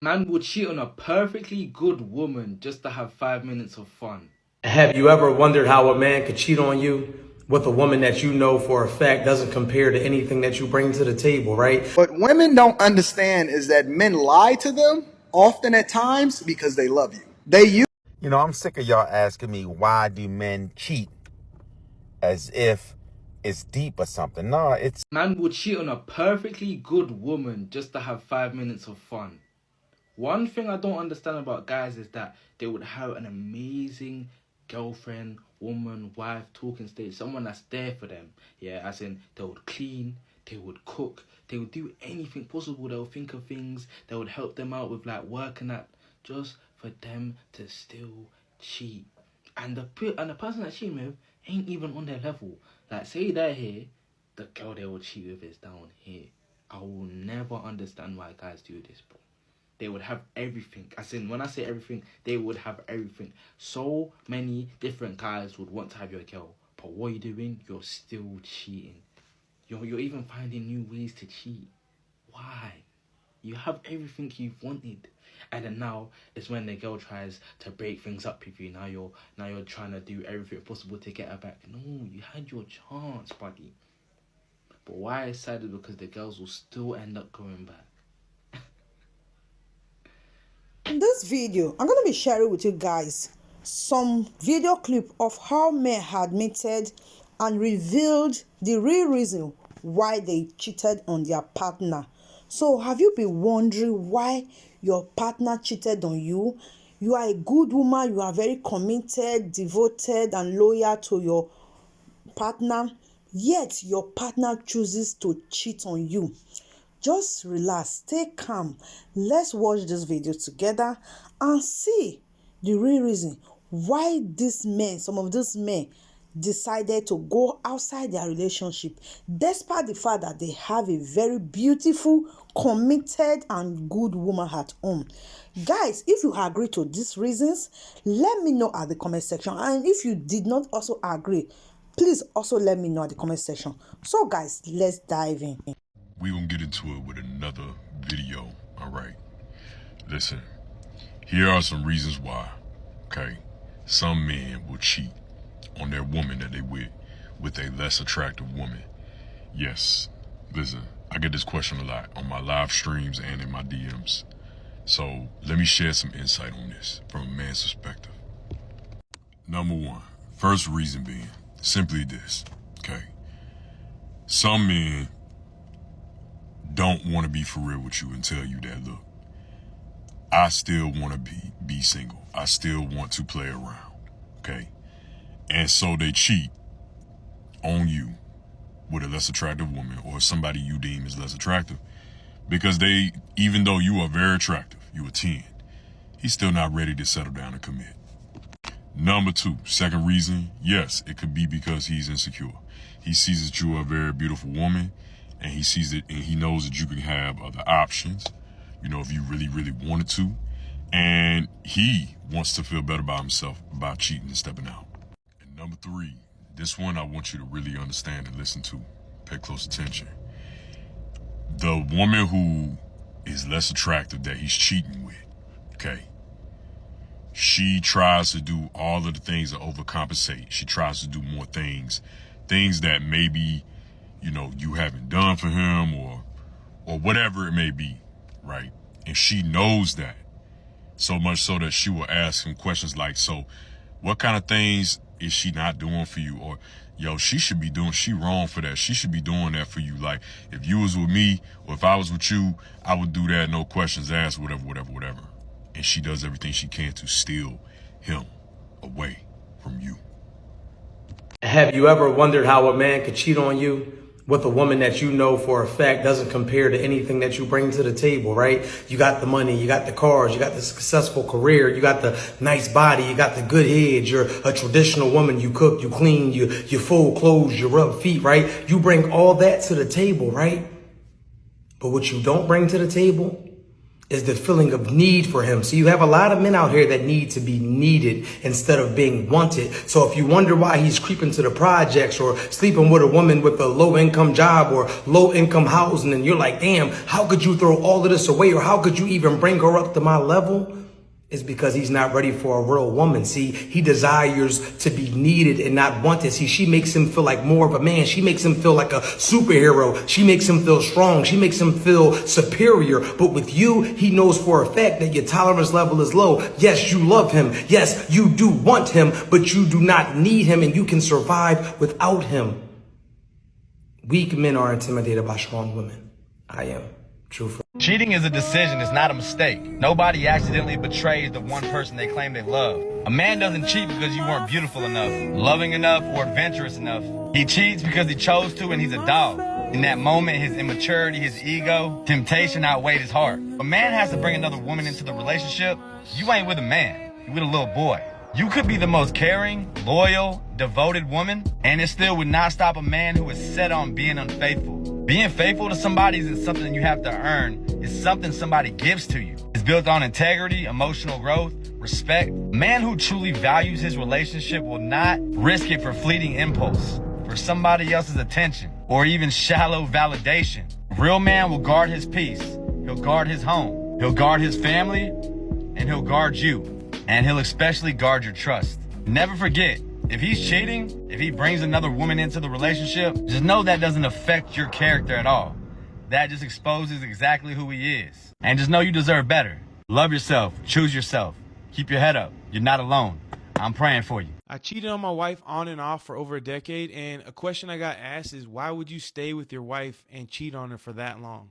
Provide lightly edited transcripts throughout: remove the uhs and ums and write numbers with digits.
Man will cheat on a perfectly good woman just to have 5 minutes of fun. Have you ever wondered how a man could cheat on you with a woman that you know for a fact doesn't compare to anything that you bring to the table, right? What women don't understand is that men lie to them often at times because they love you. You know, I'm sick of y'all asking me, why do men cheat, as if it's deep or something. No, it's... Man will cheat on a perfectly good woman just to have 5 minutes of fun. One thing I don't understand about guys is that they would have an amazing girlfriend, woman, wife, talking stage, someone that's there for them. Yeah, as in they would clean, they would cook, they would do anything possible. They would think of things that would help them out with like working at, just for them to still cheat. And the person that cheating with ain't even on their level. Like, say they're here, the girl they will cheat with is down here. I will never understand why guys do this, bro. They would have everything. As in, when I say everything, they would have everything. So many different guys would want to have your girl. But what are you doing? You're still cheating. You're even finding new ways to cheat. Why? You have everything you've wanted. And then now it's when the girl tries to break things up with you. Now you're trying to do everything possible to get her back. No, you had your chance, buddy. But why it's sad is because the girls will still end up going back. In this video, I'm going to be sharing with you guys some video clip of how men had admitted and revealed the real reason why they cheated on their partner. So have you been wondering why your partner cheated on you? You are a good woman, you are very committed, devoted and loyal to your partner, yet your partner chooses to cheat on you. Just relax, stay calm. Let's watch this video together and see the real reason why some of these men decided to go outside their relationship, despite the fact that they have a very beautiful, committed and good woman at home. Guys, if you agree to these reasons, let me know at the comment section. And if you did not also agree, please also let me know at the comment section. So guys, let's dive in. We gonna get into it with another video. All right, listen, here are some reasons why. Okay, some men will cheat on their woman that they with a less attractive woman. Yes, listen, I get this question a lot on my live streams and in my DMs, so let me share some insight on this from a man's perspective. Number one, first reason being simply this. Okay, some men don't want to be for real with you and tell you that, look, I still want to be single. I still want to play around. Okay. And so they cheat on you with a less attractive woman or somebody you deem as less attractive because even though you are very attractive, you a 10, he's still not ready to settle down and commit. Number two, second reason, yes, it could be because he's insecure. He sees that you are a very beautiful woman, and he sees it and he knows that you can have other options, you know, if you really, really wanted to. And he wants to feel better about himself about cheating and stepping out. And number three, this one I want you to really understand and listen to. Pay close attention. The woman who is less attractive that he's cheating with, okay, she tries to do all of the things to overcompensate. She tries to do more things that maybe, you know, you haven't done for him or whatever it may be, right? And she knows that, so much so that she will ask him questions like, so what kind of things is she not doing for you? Or, yo, she wrong for that. She should be doing that for you. Like, if you was with me or if I was with you, I would do that, no questions asked, whatever. And she does everything she can to steal him away from you. Have you ever wondered how a man could cheat on you with a woman that you know for a fact doesn't compare to anything that you bring to the table, right? You got the money, you got the cars, you got the successful career, you got the nice body, you got the good head, you're a traditional woman, you cook, you clean, you fold clothes, you rub feet, right? You bring all that to the table, right? But what you don't bring to the table is the feeling of need for him. So you have a lot of men out here that need to be needed instead of being wanted. So if you wonder why he's creeping to the projects or sleeping with a woman with a low income job or low income housing, and you're like, damn, how could you throw all of this away? Or how could you even bring her up to my level? It's because he's not ready for a real woman. See, he desires to be needed and not wanted. See, she makes him feel like more of a man. She makes him feel like a superhero. She makes him feel strong. She makes him feel superior. But with you, he knows for a fact that your tolerance level is low. Yes, you love him. Yes, you do want him, but you do not need him, and you can survive without him. Weak men are intimidated by strong women. I am. True. Cheating is a decision, it's not a mistake. Nobody accidentally betrays the one person they claim they love. A man doesn't cheat because you weren't beautiful enough, loving enough, or adventurous enough. He cheats because he chose to, and he's a dog. In that moment, his immaturity, his ego, temptation outweighed his heart. A man has to bring another woman into the relationship. You ain't with a man, you're with a little boy. You could be the most caring, loyal, devoted woman, and it still would not stop a man who is set on being unfaithful. Being faithful to somebody isn't something you have to earn. It's something somebody gives to you. It's built on integrity, emotional growth, respect. A man who truly values his relationship will not risk it for fleeting impulse, for somebody else's attention, or even shallow validation. A real man will guard his peace. He'll guard his home. He'll guard his family, and he'll guard you. And he'll especially guard your trust. Never forget, if he's cheating, if he brings another woman into the relationship, just know that doesn't affect your character at all. That just exposes exactly who he is. And just know you deserve better. Love yourself. Choose yourself. Keep your head up. You're not alone. I'm praying for you. I cheated on my wife on and off for over a decade, and a question I got asked is, why would you stay with your wife and cheat on her for that long?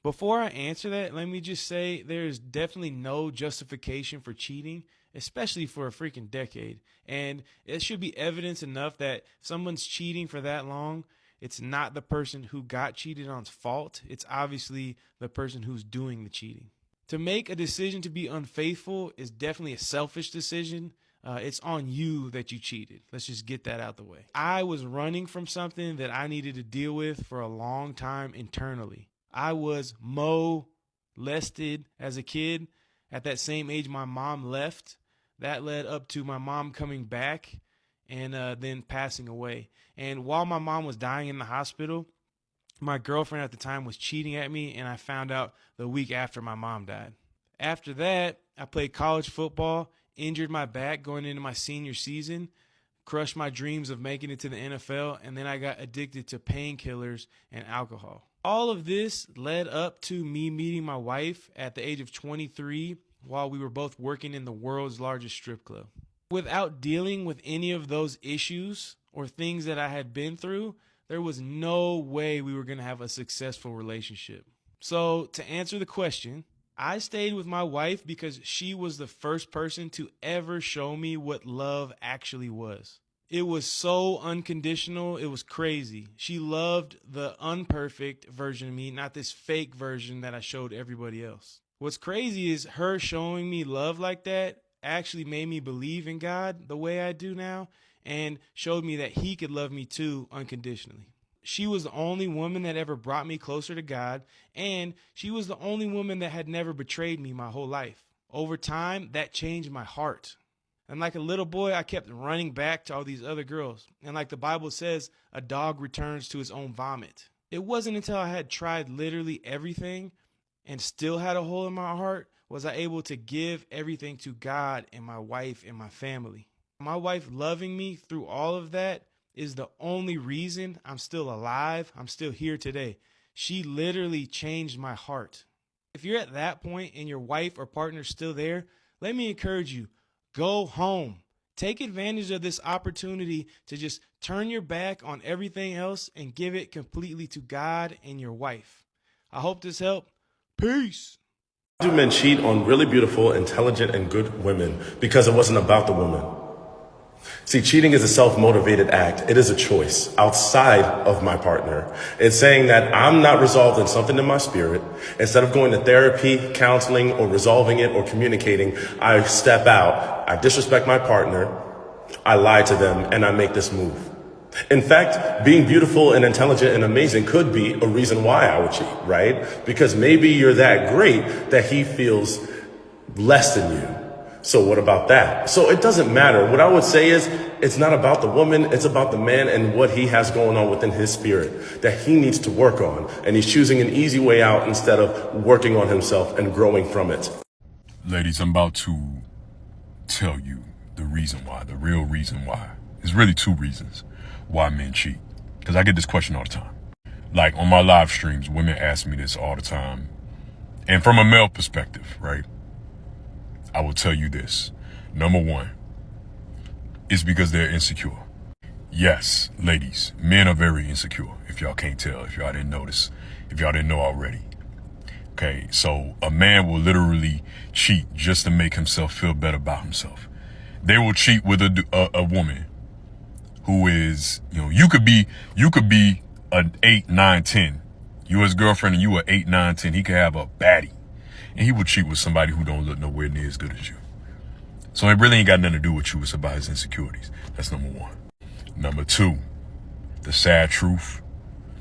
Before I answer that, let me just say there is definitely no justification for cheating, especially for a freaking decade. And it should be evidence enough that if someone's cheating for that long, it's not the person who got cheated on's fault. It's obviously the person who's doing the cheating. To make a decision to be unfaithful is definitely a selfish decision. It's on you that you cheated. Let's just get that out the way. I was running from something that I needed to deal with for a long time internally. I was molested as a kid. At that same age, my mom left. That led up to my mom coming back and then passing away. And while my mom was dying in the hospital, my girlfriend at the time was cheating at me, and I found out the week after my mom died. After that, I played college football, injured my back going into my senior season, crushed my dreams of making it to the NFL, and then I got addicted to painkillers and alcohol. All of this led up to me meeting my wife at the age of 23 while we were both working in the world's largest strip club. Without dealing with any of those issues or things that I had been through, there was no way we were going to have a successful relationship. So to answer the question, I stayed with my wife because she was the first person to ever show me what love actually was. It was so unconditional. It was crazy. She loved the unperfect version of me, not this fake version that I showed everybody else. What's crazy is her showing me love like that actually made me believe in God the way I do now and showed me that he could love me too unconditionally. She was the only woman that ever brought me closer to God, and she was the only woman that had never betrayed me my whole life. Over time, that changed my heart. And like a little boy, I kept running back to all these other girls. And like the Bible says, a dog returns to his own vomit. It wasn't until I had tried literally everything and still had a hole in my heart was I able to give everything to God and my wife and my family. My wife loving me through all of that is the only reason I'm still alive. I'm still here today. She literally changed my heart. If you're at that point and your wife or partner's still there, let me encourage you. Go home. Take advantage of this opportunity to just turn your back on everything else and give it completely to God and your wife. I hope this helped. Peace. Do men cheat on really beautiful, intelligent, and good women because it wasn't about the woman? See, cheating is a self-motivated act. It is a choice outside of my partner. It's saying that I'm not resolved in something in my spirit. Instead of going to therapy, counseling, or resolving it or communicating, I step out, I disrespect my partner, I lie to them, and I make this move. In fact, being beautiful and intelligent and amazing could be a reason why I would cheat, right? Because maybe you're that great that he feels less than you. So what about that? So it doesn't matter. What I would say is it's not about the woman. It's about the man and what he has going on within his spirit that he needs to work on. And he's choosing an easy way out instead of working on himself and growing from it. Ladies, I'm about to tell you the reason why, the real reason why. There's really two reasons why men cheat. Because I get this question all the time. Like on my live streams, women ask me this all the time. And from a male perspective, right? I will tell you this. Number one, it's because they're insecure. Yes, ladies, men are very insecure. If y'all can't tell, if y'all didn't notice, if y'all didn't know already. Okay, so a man will literally cheat just to make himself feel better about himself. They will cheat with a woman who is, you could be an 8, 9, 10. You his girlfriend and you are 8, 9, 10. He could have a baddie. And he would cheat with somebody who don't look nowhere near as good as you. So it really ain't got nothing to do with you. It's about his insecurities. That's number one. Number two, the sad truth.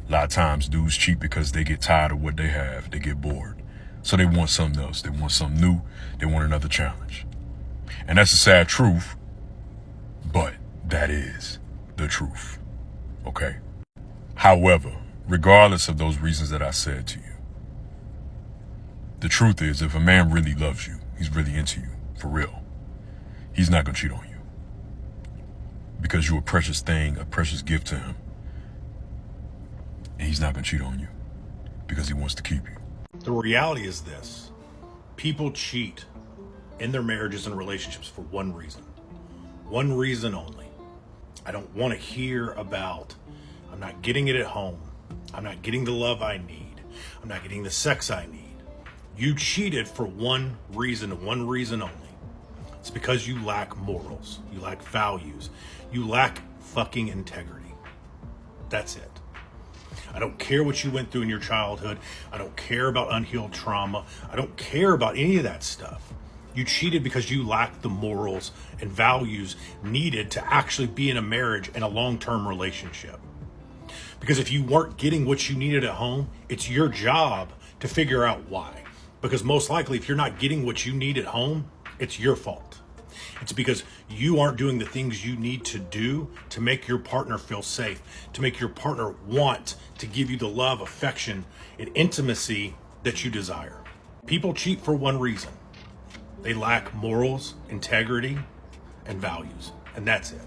A lot of times dudes cheat because they get tired of what they have. They get bored. So they want something else. They want something new. They want another challenge. And that's the sad truth. But that is the truth. Okay? However, regardless of those reasons that I said to you, the truth is, if a man really loves you, he's really into you, for real, he's not going to cheat on you. Because you're a precious thing, a precious gift to him. And he's not going to cheat on you. Because he wants to keep you. The reality is this. People cheat in their marriages and relationships for one reason. One reason only. I don't want to hear about, I'm not getting it at home. I'm not getting the love I need. I'm not getting the sex I need. You cheated for one reason and one reason only. It's because you lack morals. You lack values. You lack fucking integrity. That's it. I don't care what you went through in your childhood. I don't care about unhealed trauma. I don't care about any of that stuff. You cheated because you lacked the morals and values needed to actually be in a marriage and a long-term relationship. Because if you weren't getting what you needed at home, it's your job to figure out why. Because most likely, if you're not getting what you need at home, it's your fault. It's because you aren't doing the things you need to do to make your partner feel safe, to make your partner want to give you the love, affection, and intimacy that you desire. People cheat for one reason. They lack morals, integrity, and values. And that's it.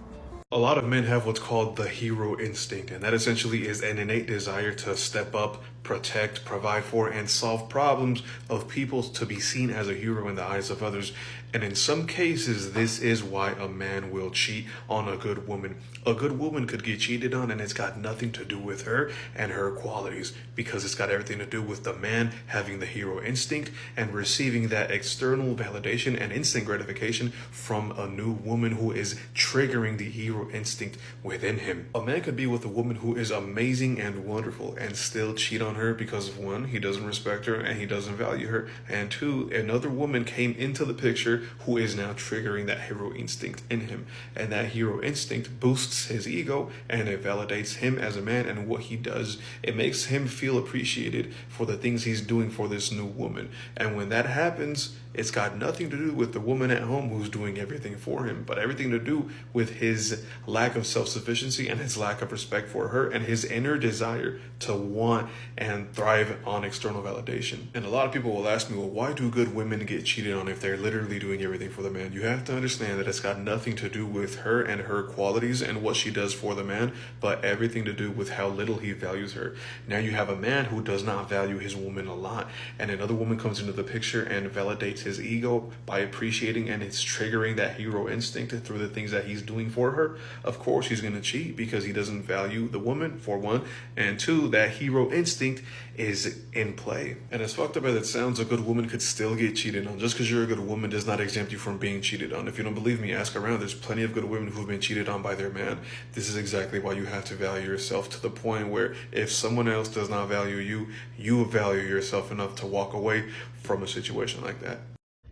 A lot of men have what's called the hero instinct, and that essentially is an innate desire to step up, protect, provide for, and solve problems of people to be seen as a hero in the eyes of others. And in some cases, this is why a man will cheat on a good woman. A good woman could get cheated on, and it's got nothing to do with her and her qualities, because it's got everything to do with the man having the hero instinct and receiving that external validation and instant gratification from a new woman who is triggering the hero instinct within him. A man could be with a woman who is amazing and wonderful and still cheat on her because, one, he doesn't respect her and he doesn't value her, and two, another woman came into the picture who is now triggering that hero instinct in him, and that hero instinct boosts his ego and it validates him as a man and what he does. It makes him feel appreciated for the things he's doing for this new woman, and when that happens, it's got nothing to do with the woman at home who's doing everything for him, but everything to do with his lack of self-sufficiency and his lack of respect for her and his inner desire to want and thrive on external validation. And a lot of people will ask me, well, why do good women get cheated on if they're literally doing everything for the man? You have to understand that it's got nothing to do with her and her qualities and what she does for the man, but everything to do with how little he values her. Now you have a man who does not value his woman a lot, and another woman comes into the picture and validates his ego by appreciating and it's triggering that hero instinct through the things that he's doing for her. Of course he's going to cheat because he doesn't value the woman, for one, and two, that hero instinct is in play. And as fucked up as it sounds, a good woman could still get cheated on. Just because you're a good woman does not exempt you from being cheated on. If you don't believe me, ask around. There's plenty of good women who've been cheated on by their man. This is exactly why you have to value yourself to the point where if someone else does not value you, you value yourself enough to walk away from a situation like that.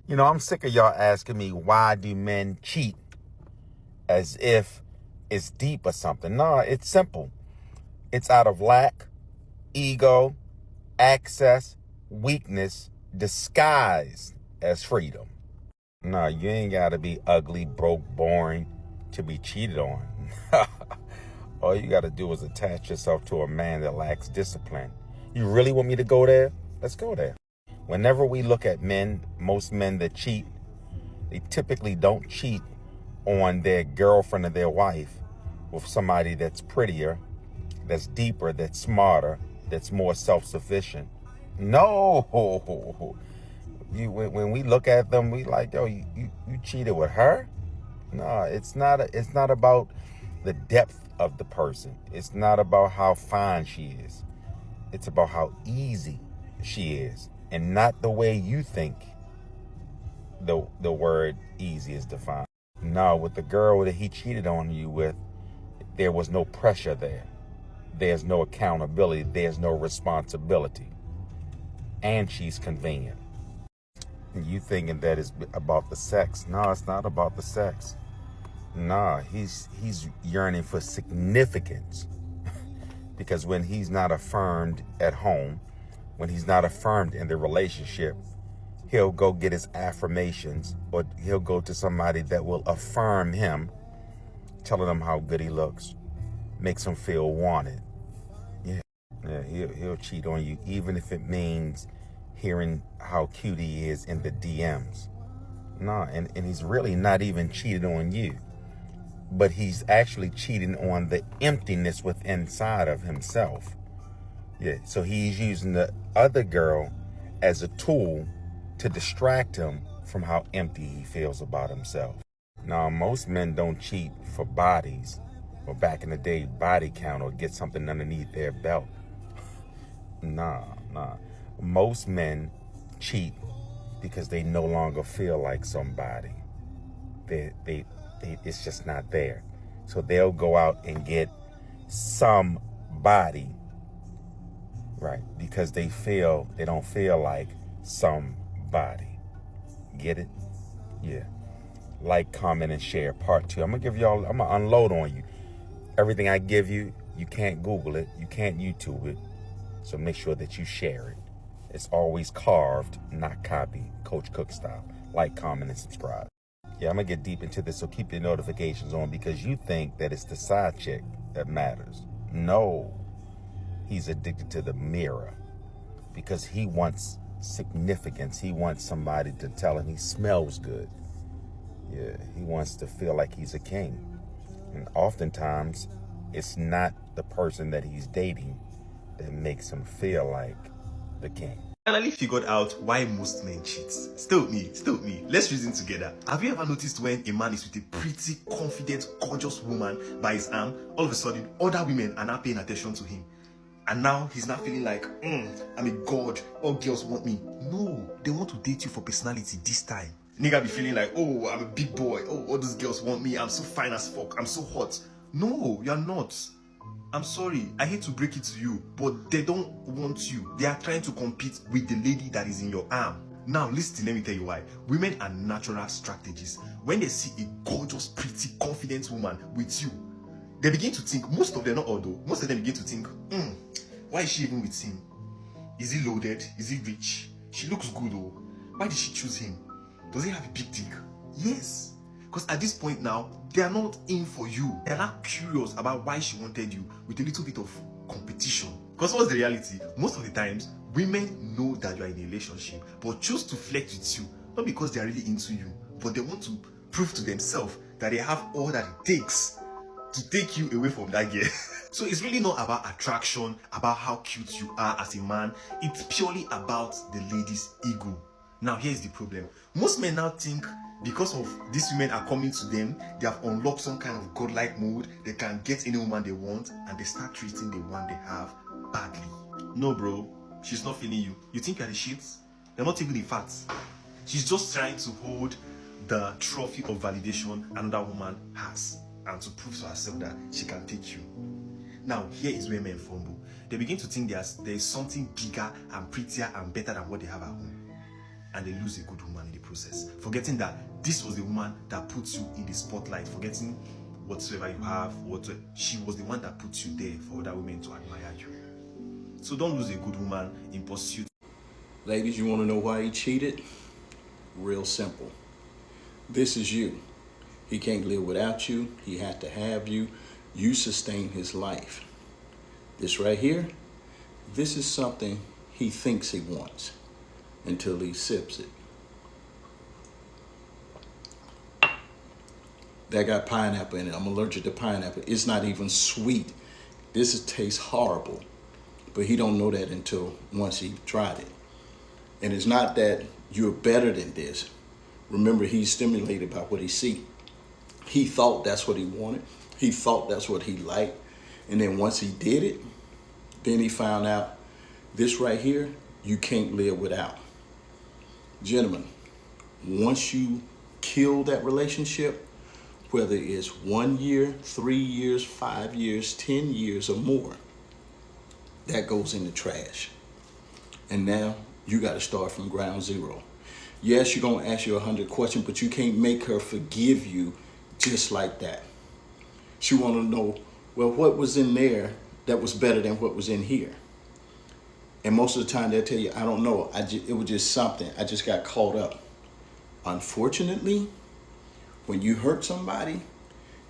You know, I'm sick of y'all asking me, why do men cheat? As if it's deep or something. No, it's simple. It's out of lack, ego, access, weakness, disguised as freedom. No, you ain't got to be ugly, broke, boring to be cheated on. All you got to do is attach yourself to a man that lacks discipline. You really want me to go there? Let's go there. Whenever we look at men, most men that cheat, they typically don't cheat on their girlfriend or their wife with somebody that's prettier, that's deeper, that's smarter, that's more self-sufficient. No. When we look at them, we like, yo, you cheated with her? No, it's not about the depth of the person. It's not about how fine she is. It's about how easy she is, and not the way you think the word easy is defined. No, with the girl that he cheated on you with, there was no pressure there. There's no accountability. There's no responsibility. And she's convenient. You thinking that it's about the sex. No, it's not about the sex. No, he's yearning for significance. Because when he's not affirmed at home, when he's not affirmed in the relationship, he'll go get his affirmations, or he'll go to somebody that will affirm him, telling him how good he looks, makes him feel wanted. Yeah, he'll cheat on you, even if it means hearing how cute he is in the DMs. No, and he's really not even cheated on you, but he's actually cheating on the emptiness within inside of himself. Yeah, so he's using the other girl as a tool to distract him from how empty he feels about himself. Now, most men don't cheat for bodies, or back in the day, body count, or get something underneath their belt. Nah. Most men cheat because they no longer feel like somebody. It's just not there. So they'll go out and get somebody, right? Because they don't feel like somebody. Get it? Yeah. Like, comment, and share. Part 2. I'm gonna unload on you. Everything I give you, you can't Google it, you can't YouTube it. So make sure that you share it. It's always carved, not copied, Coach Cook style. Like, comment, and subscribe. Yeah, I'm gonna get deep into this, so keep your notifications on, because you think that it's the side chick that matters. No, he's addicted to the mirror because he wants significance. He wants somebody to tell him he smells good. Yeah, he wants to feel like he's a king. And oftentimes, it's not the person that he's dating that makes him feel like the king. Finally figured out why most men cheat. Still me. Let's reason together. Have you ever noticed when a man is with a pretty, confident, gorgeous woman by his arm, all of a sudden, other women are not paying attention to him? And now he's not feeling like, I'm a god, all girls want me. No, they want to date you for personality this time. Nigga be feeling like, oh, I'm a big boy, oh, all those girls want me, I'm so fine as fuck, I'm so hot. No, you're not. I'm sorry, I hate to break it to you, but they don't want you. They are trying to compete with the lady that is in your arm. Now listen, let me tell you why. Women are natural strategists. When they see a gorgeous, pretty, confident woman with you, they begin to think, most of them, not all though, most of them begin to think, why is she even with him? Is he loaded? Is he rich? She looks good though. Why did she choose him? Does he have a big dick? Yes. Because at this point now, they are not in for you. They are not curious about why she wanted you, with a little bit of competition. Because what's the reality? Most of the times, women know that you are in a relationship, but choose to flirt with you, not because they are really into you, but they want to prove to themselves that they have all that it takes to take you away from that girl. So it's really not about attraction, about how cute you are as a man. It's purely about the lady's ego. Now here's the problem. Most men now think because of these women are coming to them, they have unlocked some kind of godlike mode, they can get any woman they want, and they start treating the one they have badly. No bro, she's not feeling you. You think you're the shits? They're not even the fats. She's just trying to hold the trophy of validation another woman has, and to prove to herself that she can take you. Now here is where men fumble. They begin to think there's something bigger and prettier and better than what they have at home, and they lose a good woman in the process, forgetting that this was the woman that puts you in the spotlight, forgetting whatsoever you have, she was the one that put you there for other women to admire you. So don't lose a good woman in pursuit. Ladies, you want to know why he cheated? Real simple. This is you. He can't live without you. He had to have you. You sustain his life. This right here, this is something he thinks he wants until he sips it. That got pineapple in it. I'm allergic to pineapple. It's not even sweet. This tastes horrible. But he don't know that until once he tried it. And it's not that you're better than this. Remember, he's stimulated by what he see. He thought that's what he wanted. He thought that's what he liked. And then once he did it, then he found out this right here, you can't live without. Gentlemen, once you kill that relationship, whether it's 1 year, 3 years, 5 years, 10 years or more, that goes in the trash. And now you got to start from ground zero. Yes, you're going to ask you 100 questions, but you can't make her forgive you just like that. She want to know, well, what was in there that was better than what was in here? And most of the time they'll tell you, I don't know. It was just something. I just got caught up. Unfortunately, when you hurt somebody,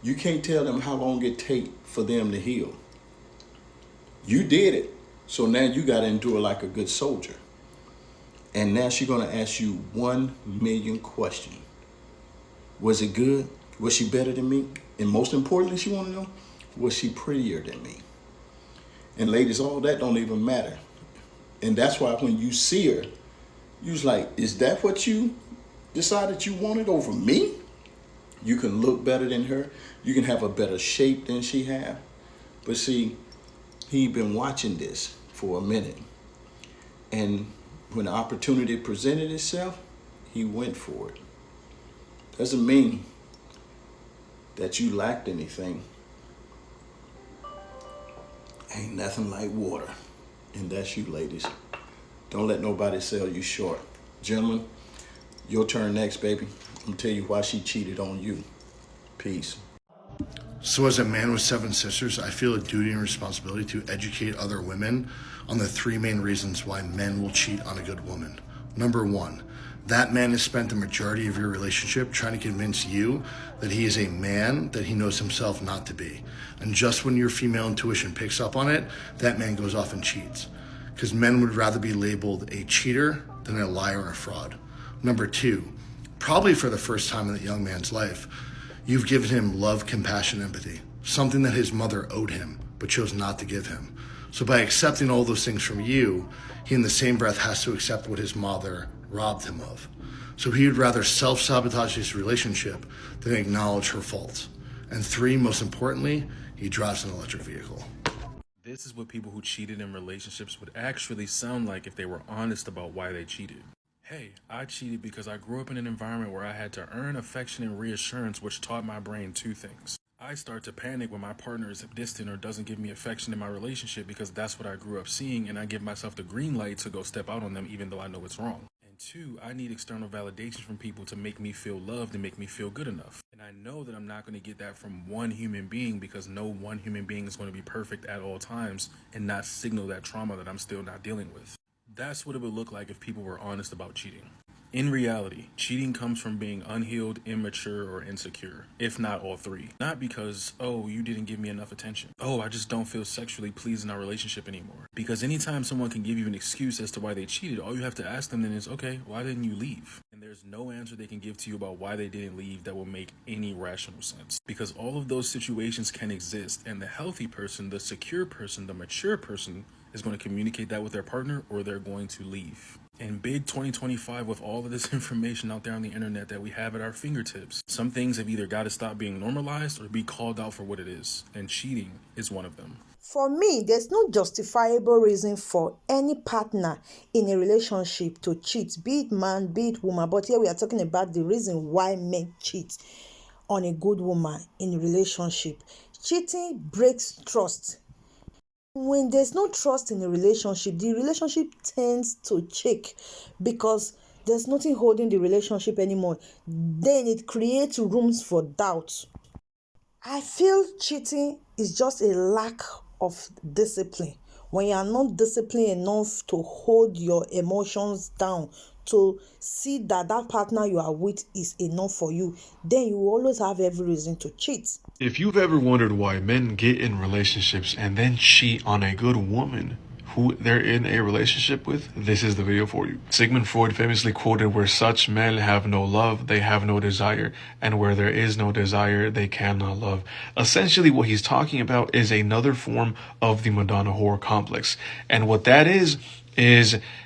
you can't tell them how long it takes for them to heal. You did it, so now you got to endure like a good soldier. And now she's going to ask you 1 million questions. Was it good? Was she better than me? And most importantly, she want to know, was she prettier than me? And ladies, all that don't even matter. And that's why when you see her, you was like, is that what you decided you wanted over me? You can look better than her. You can have a better shape than she have. But see, he been watching this for a minute. And when the opportunity presented itself, he went for it. Doesn't mean that you lacked anything. Ain't nothing like water. And that's you, ladies. Don't let nobody sell you short. Gentlemen, your turn next, baby. I'm gonna tell you why she cheated on you. Peace. So as a man with 7 sisters, I feel a duty and responsibility to educate other women on the 3 main reasons why men will cheat on a good woman. Number 1, that man has spent the majority of your relationship trying to convince you that he is a man that he knows himself not to be. And just when your female intuition picks up on it, that man goes off and cheats. Because men would rather be labeled a cheater than a liar or a fraud. Number 2, probably for the first time in that young man's life, you've given him love, compassion, empathy, something that his mother owed him, but chose not to give him. So by accepting all those things from you, he in the same breath has to accept what his mother robbed him of. So he would rather self-sabotage his relationship than acknowledge her faults. And 3, most importantly, he drives an electric vehicle. This is what people who cheated in relationships would actually sound like if they were honest about why they cheated. Hey, I cheated because I grew up in an environment where I had to earn affection and reassurance, which taught my brain 2 things. I start to panic when my partner is distant or doesn't give me affection in my relationship because that's what I grew up seeing, and I give myself the green light to go step out on them even though I know it's wrong. And 2, I need external validation from people to make me feel loved and make me feel good enough. And I know that I'm not going to get that from one human being because no one human being is going to be perfect at all times and not signal that trauma that I'm still not dealing with. That's what it would look like if people were honest about cheating. In reality, cheating comes from being unhealed, immature, or insecure, if not all 3. Not because, oh, you didn't give me enough attention. Oh, I just don't feel sexually pleased in our relationship anymore. Because anytime someone can give you an excuse as to why they cheated, all you have to ask them then is, okay, why didn't you leave? And there's no answer they can give to you about why they didn't leave that will make any rational sense. Because all of those situations can exist, and the healthy person, the secure person, the mature person is going to communicate that with their partner, or they're going to leave. In big 2025, with all of this information out there on the internet that we have at our fingertips, some things have either got to stop being normalized or be called out for what it is, and cheating is one of them. For me, there's no justifiable reason for any partner in a relationship to cheat, be it man, be it woman. But here we are talking about the reason why men cheat on a good woman in a relationship. Cheating breaks trust. When there's no trust in a relationship, the relationship tends to shake because there's nothing holding the relationship anymore. Then it creates rooms for doubt. I feel cheating is just a lack of discipline. When you are not disciplined enough to hold your emotions down, to see that that partner you are with is enough for you, then you will always have every reason to cheat. If you've ever wondered why men get in relationships and then cheat on a good woman who they're in a relationship with, this is the video for you. Sigmund Freud famously quoted, "Where such men have no love, they have no desire, and where there is no desire, they cannot love." Essentially, what he's talking about is another form of the Madonna whore complex. And what that is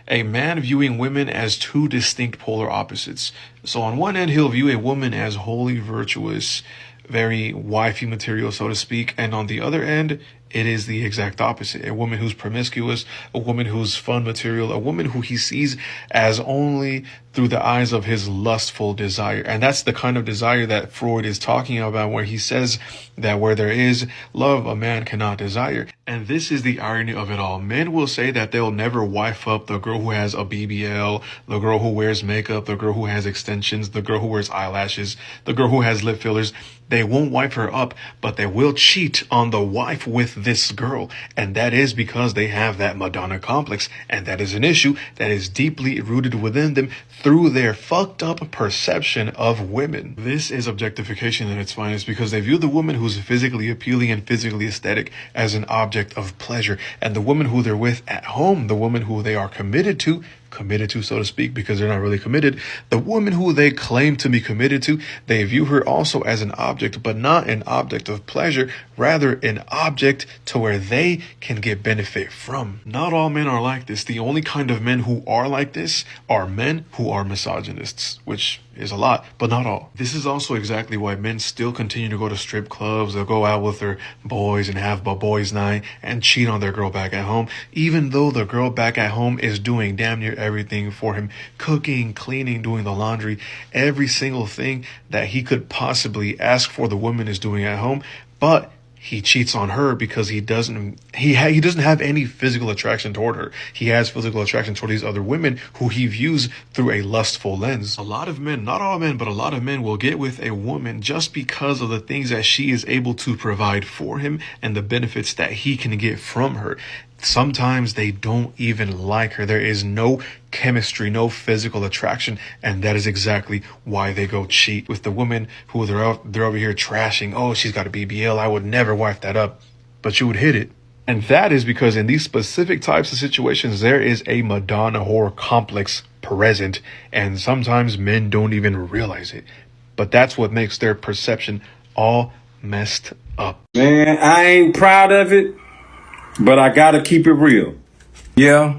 a man viewing women as two distinct polar opposites. So on one end, he'll view a woman as wholly virtuous, very wifey material, so to speak. And on the other end, it is the exact opposite. A woman who's promiscuous, a woman who's fun material, a woman who he sees as only through the eyes of his lustful desire. And that's the kind of desire that Freud is talking about, where he says that where there is love, a man cannot desire. And this is the irony of it all. Men will say that they'll never wife up the girl who has a BBL, the girl who wears makeup, the girl who has extensions, the girl who wears eyelashes, the girl who has lip fillers. They won't wife her up, but they will cheat on the wife with this girl. And that is because they have that Madonna complex. And that is an issue that is deeply rooted within them through their fucked up perception of women. This is objectification at its finest, because they view the woman who's physically appealing and physically aesthetic as an object of pleasure. And the woman who they're with at home, the woman who they are committed to, so to speak, because they're not really committed, the woman who they claim to be committed to, they view her also as an object, but not an object of pleasure, rather an object to where they can get benefit from. Not all men are like this. The only kind of men who are like this are men who are misogynists, which is a lot, but not all. This is also exactly why men still continue to go to strip clubs. They'll go out with their boys and have a boys' night and cheat on their girl back at home, even though the girl back at home is doing damn near everything for him: cooking, cleaning, doing the laundry. Every single thing that he could possibly ask for, the woman is doing at home. But he cheats on her because he doesn't have any physical attraction toward her. He has physical attraction toward these other women who he views through a lustful lens. A lot of men, not all men, but a lot of men will get with a woman just because of the things that she is able to provide for him and the benefits that he can get from her. Sometimes they don't even like her. There is no chemistry, no physical attraction, and that is exactly why they go cheat with the woman who they're over here trashing. "Oh, she's got a BBL. I would never wife that up," but you would hit it. And that is because in these specific types of situations, there is a Madonna whore complex present, and sometimes men don't even realize it. But that's what makes their perception all messed up. Man, I ain't proud of it, but I gotta keep it real. Yeah,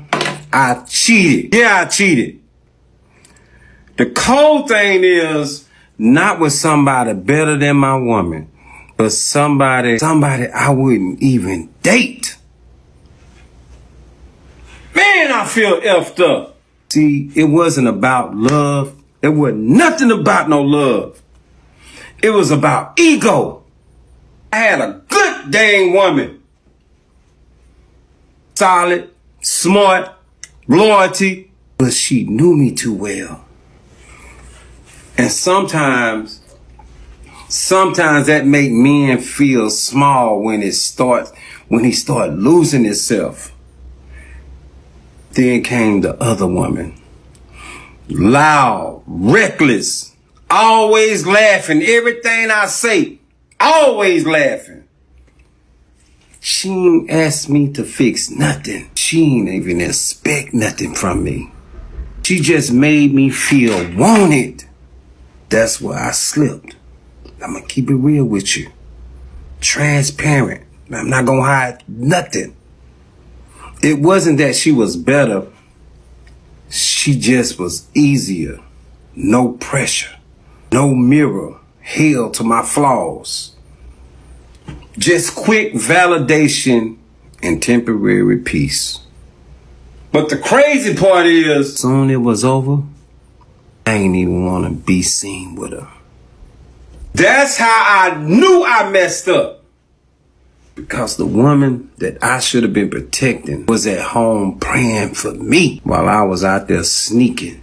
I cheated. Yeah, I cheated. The cold thing is not with somebody better than my woman, but somebody I wouldn't even date. Man, I feel effed up. See, it wasn't about love. There was nothing about no love. It was about ego. I had a good dang woman. Solid, smart, loyalty, but she knew me too well. And sometimes that make men feel small when he start losing himself. Then came the other woman. Loud, reckless, always laughing, everything I say, always laughing. She ain't asked me to fix nothing. She ain't even expect nothing from me. She just made me feel wanted. That's where I slipped. I'm gonna keep it real with you. Transparent. I'm not gonna hide nothing. It wasn't that she was better. She just was easier. No pressure. No mirror held to my flaws. Just quick validation and temporary peace. But the crazy part is, soon it was over, I ain't even want to be seen with her. That's how I knew I messed up. Because the woman that I should have been protecting was at home praying for me while I was out there sneaking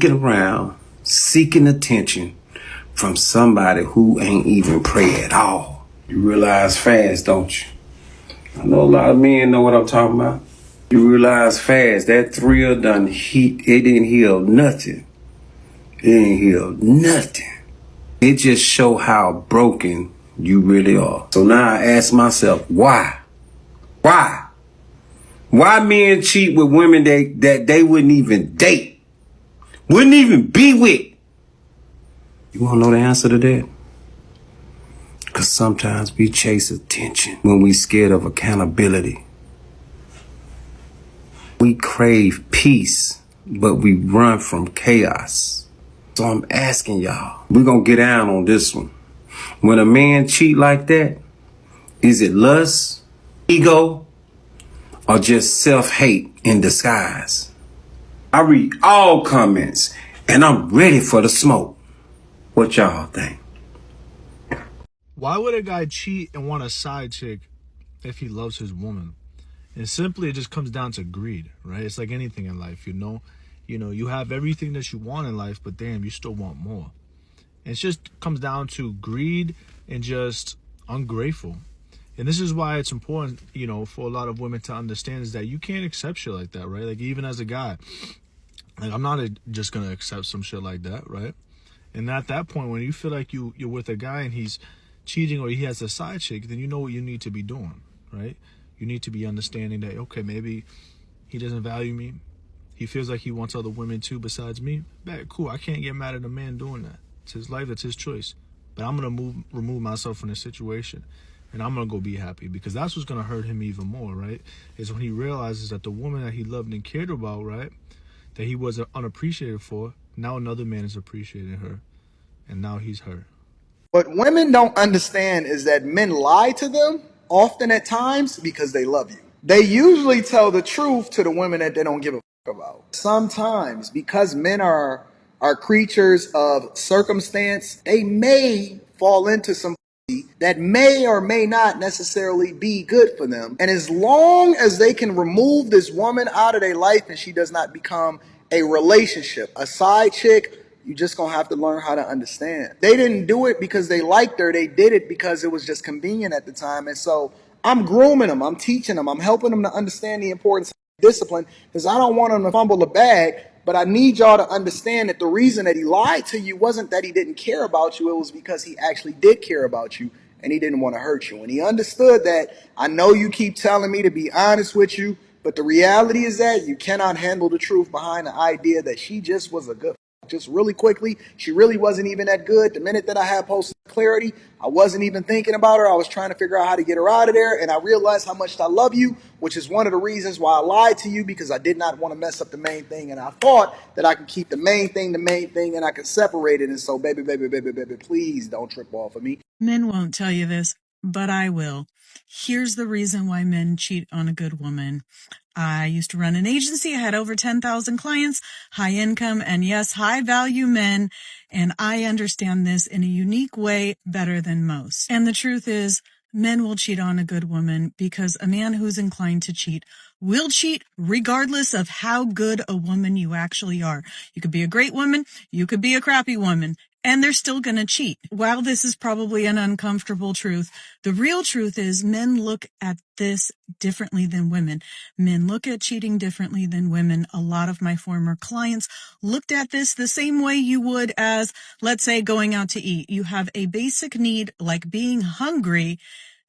around, seeking attention from somebody who ain't even pray at all. You realize fast, don't you? I know a lot of men know what I'm talking about. You realize fast that thrill it didn't heal nothing. It didn't heal nothing. It just show how broken you really are. So now I ask myself, why? Why? Why men cheat with women that they wouldn't even date? Wouldn't even be with? You wanna know the answer to that? Because sometimes we chase attention when we scared of accountability. We crave peace, but we run from chaos. So I'm asking y'all, we're gonna get down on this one. When a man cheat like that, is it lust, ego, or just self-hate in disguise? I read all comments and I'm ready for the smoke. What y'all think? Why would a guy cheat and want a side chick if he loves his woman? And simply, it just comes down to greed, right? It's like anything in life, you have everything that you want in life, but damn, you still want more. And it just comes down to greed and just ungrateful. And this is why it's important, for a lot of women to understand is that you can't accept shit like that, right? Like, even as a guy, like, I'm not just gonna accept some shit like that, right? And at that point, when you feel like you're with a guy and he's cheating or he has a side chick, then you know what you need to be doing, right? You need to be understanding that, okay, maybe he doesn't value me. He feels like he wants other women too besides me. Bad, cool. I can't get mad at a man doing that. It's his life. It's his choice. But I'm going to remove myself from the situation. And I'm going to go be happy, because that's what's going to hurt him even more, right? Is when he realizes that the woman that he loved and cared about, right, that he was unappreciated for, now another man is appreciating her. And now he's her. What women don't understand is that men lie to them often at times because they love you. They usually tell the truth to the women that they don't give a fuck about. Sometimes, because men are creatures of circumstance, they may fall into some that may or may not necessarily be good for them. And as long as they can remove this woman out of their life and she does not become a relationship, a side chick, you just gonna have to learn how to understand. They didn't do it because they liked her. They did it because it was just convenient at the time. And so I'm grooming them. I'm teaching them. I'm helping them to understand the importance of discipline, because I don't want them to fumble the bag. But I need y'all to understand that the reason that he lied to you wasn't that he didn't care about you. It was because he actually did care about you and he didn't want to hurt you. And he understood that, I know you keep telling me to be honest with you, but the reality is that you cannot handle the truth behind the idea that she just was a good. Just really quickly, she really wasn't even that good. The minute that I had posted clarity, I wasn't even thinking about her. I was trying to figure out how to get her out of there. And I realized how much I love you, which is one of the reasons why I lied to you, because I did not want to mess up the main thing. And I thought that I could keep the main thing, and I could separate it. And so, baby, please don't trip off of me. Men won't tell you this, but I will. Here's the reason why men cheat on a good woman. I used to run an agency. I had over 10,000 clients, high income, and yes, high value men. And I understand this in a unique way better than most. And the truth is, men will cheat on a good woman because a man who's inclined to cheat will cheat regardless of how good a woman you actually are. You could be a great woman. You could be a crappy woman. And they're still going to cheat. While this is probably an uncomfortable truth, the real truth is men look at this differently than women. Men look at cheating differently than women. A lot of my former clients looked at this the same way you would as, let's say, going out to eat. You have a basic need like being hungry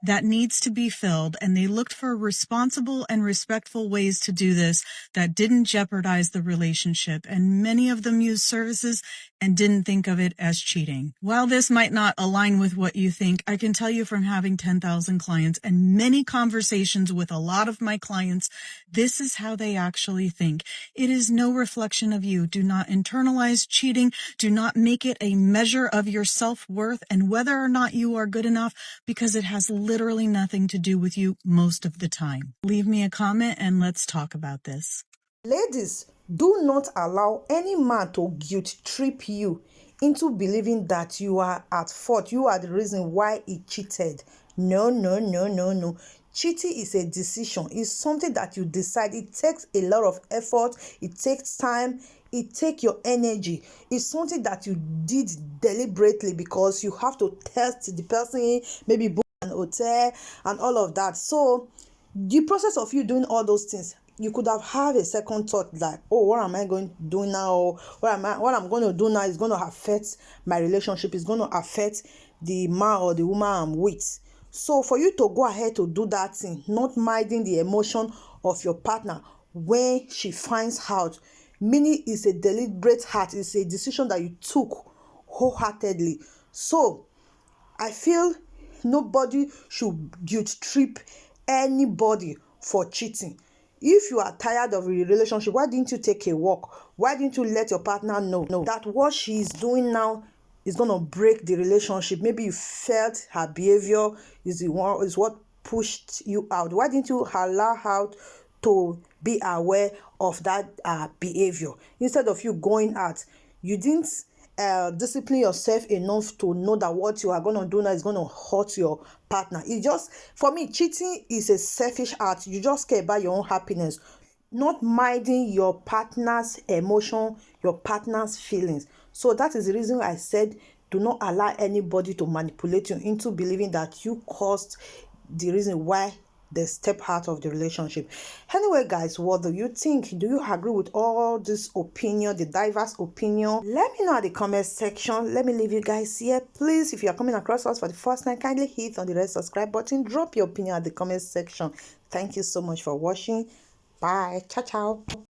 that needs to be filled, and they looked for responsible and respectful ways to do this that didn't jeopardize the relationship, and many of them used services and didn't think of it as cheating. While this might not align with what you think, I can tell you from having 10,000 clients and many conversations with a lot of my clients, this is how they actually think. It is no reflection of you. Do not internalize cheating. Do not make it a measure of your self-worth and whether or not you are good enough, because it has literally nothing to do with you most of the time. Leave me a comment and let's talk about this. Ladies, do not allow any man to guilt trip you into believing that you are at fault. You are the reason why he cheated. No, no, no, no, no. Cheating is a decision. It's something that you decide. It takes a lot of effort. It takes time. it take your energy. It's something that you did deliberately because you have to test the person, maybe book an hotel and all of that. So the process of you doing all those things, you could have had a second thought like, oh, what am I going to do now? What I'm going to do now is going to affect my relationship. It's going to affect the man or the woman I'm with. So for you to go ahead to do that thing, not minding the emotion of your partner when she finds out, meaning it's a deliberate act, it's a decision that you took wholeheartedly. So I feel nobody should guilt trip anybody for cheating. If you are tired of a relationship, why didn't you take a walk? Why didn't you let your partner know that what she is doing now is going to break the relationship? Maybe you felt her behavior is what pushed you out. Why didn't you allow her to be aware of that behavior? Instead of you going out, you didn't discipline yourself enough to know that what you are going to do now is going to hurt your partner. It just, for me, cheating is a selfish act. You just care about your own happiness, not minding your partner's emotion, your partner's feelings. So that is the reason I said do not allow anybody to manipulate you into believing that you caused the reason why they step out of the relationship. Anyway, guys, what do you think? Do you agree with all this opinion, the diverse opinion? Let me know in the comment section. Let me leave you guys here. Please, if you are coming across us for the first time, kindly hit on the red subscribe button. Drop your opinion at the comment section. Thank you so much for watching. Bye. Ciao, ciao.